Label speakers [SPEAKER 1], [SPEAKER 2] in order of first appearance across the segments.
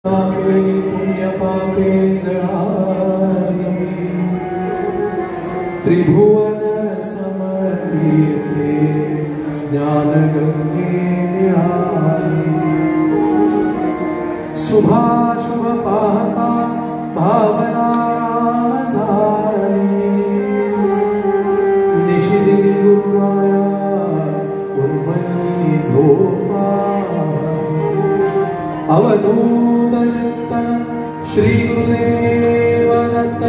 [SPEAKER 1] पुण्य पापे जळाली त्रिभुवन समतीर्थे ज्ञान गंगे मिळाली शुभाशुभ पाहता भावना राम झाली निशिदिनी गुरुवाया उन्मनी झोपा अवधूत चिंतन श्री गुरुदेव दत्त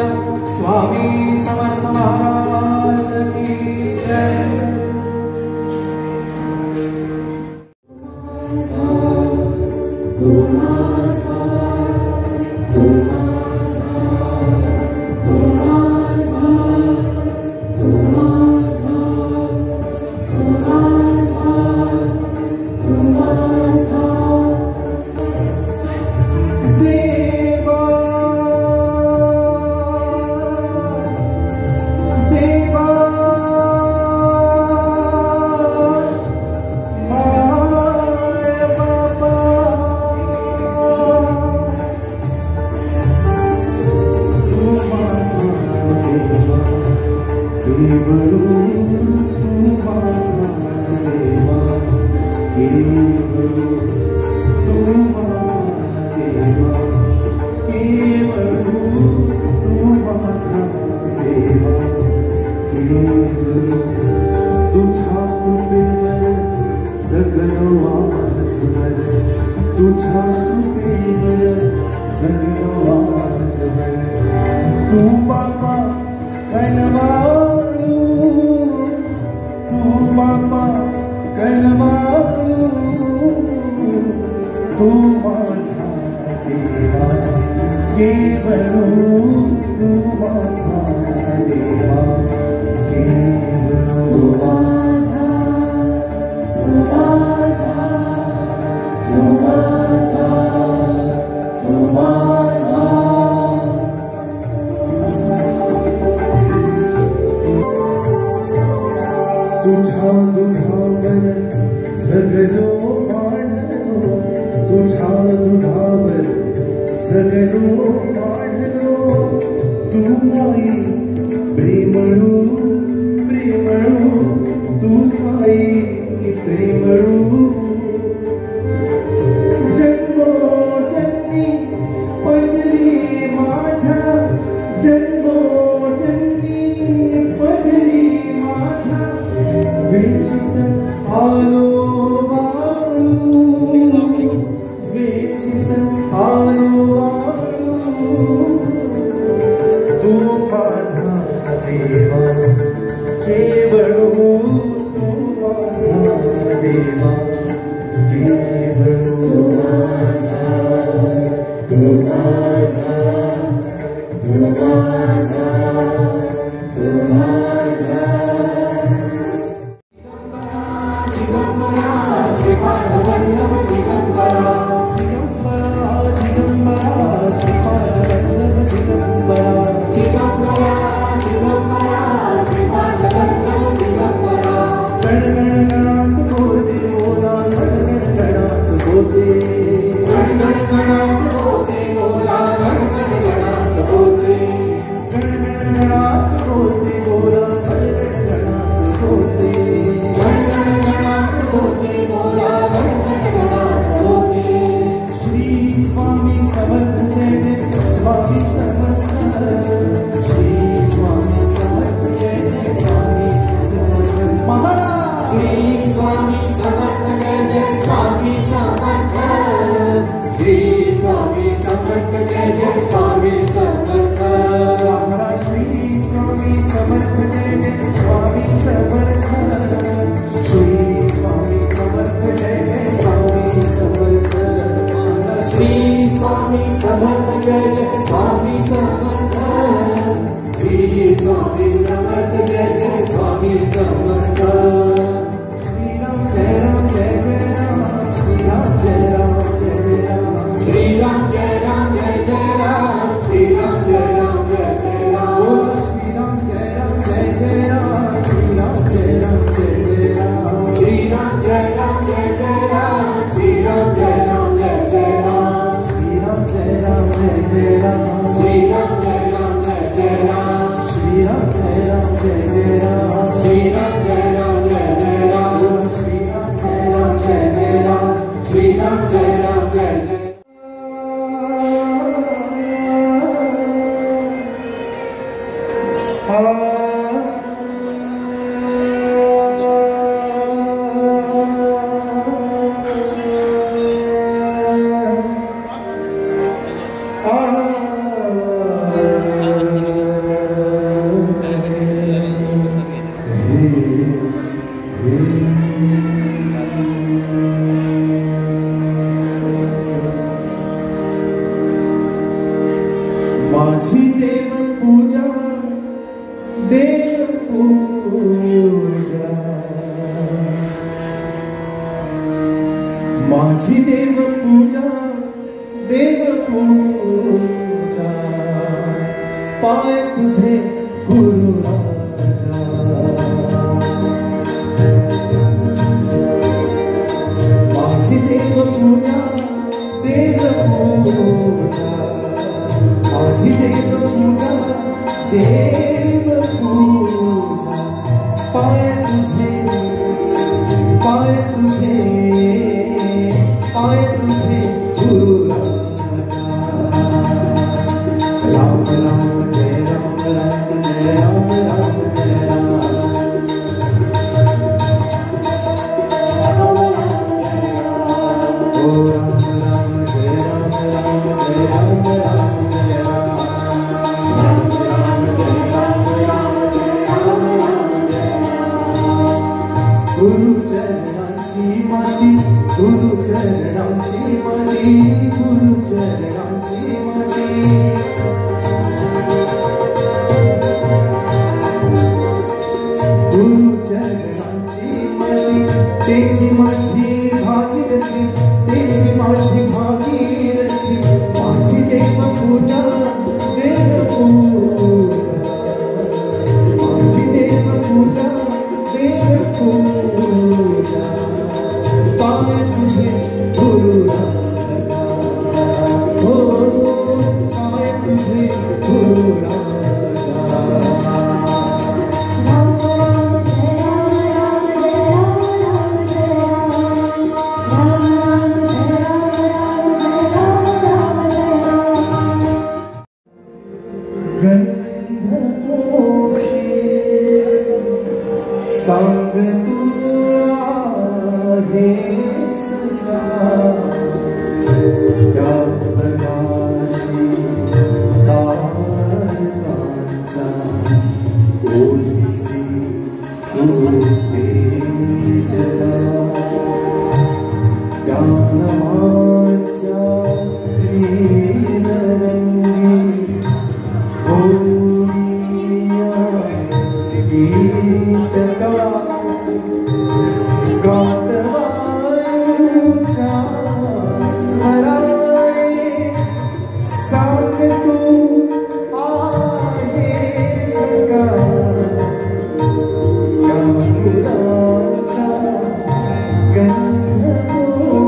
[SPEAKER 1] स्वामी समर्थ महाराज की जय।
[SPEAKER 2] गण गण गणात होते बोला गण गण गणात होते।
[SPEAKER 1] माझी देव पूजा देव पूजा माझी देव पूजा देव पूजा पाय तुझे गुरु राजा माझी देव पूजा देव पूजा माझी देव पूजा देव पूजा पाय तुझे गुरु राजा राम राम जय राम राम जय राम राम जय राम ओ राम राम जय राम राम जय राम राम जय राम गुरु चरणांची माती गुरु चरणांची माती गुरु चरणांची माती गुरु चरणांची माती तेची माझी भागीरथी तेची माझी भागीरथी माझी देव पूजा देव पूजा माझी देव पूजा देव पूजा पाय तुझे गुरु राजा हो पाय तुझे गुरु राजा गंधपोशी सांग तू आहे सदा त्या प्रकाशी तारकांचा ओळखीसी तू तेजला त्या नामाच्या नीलरंगी होलिया गीतका गातवायूच्या स्मराने सांग तू आहेस का या फुलाच्या गंधपोशी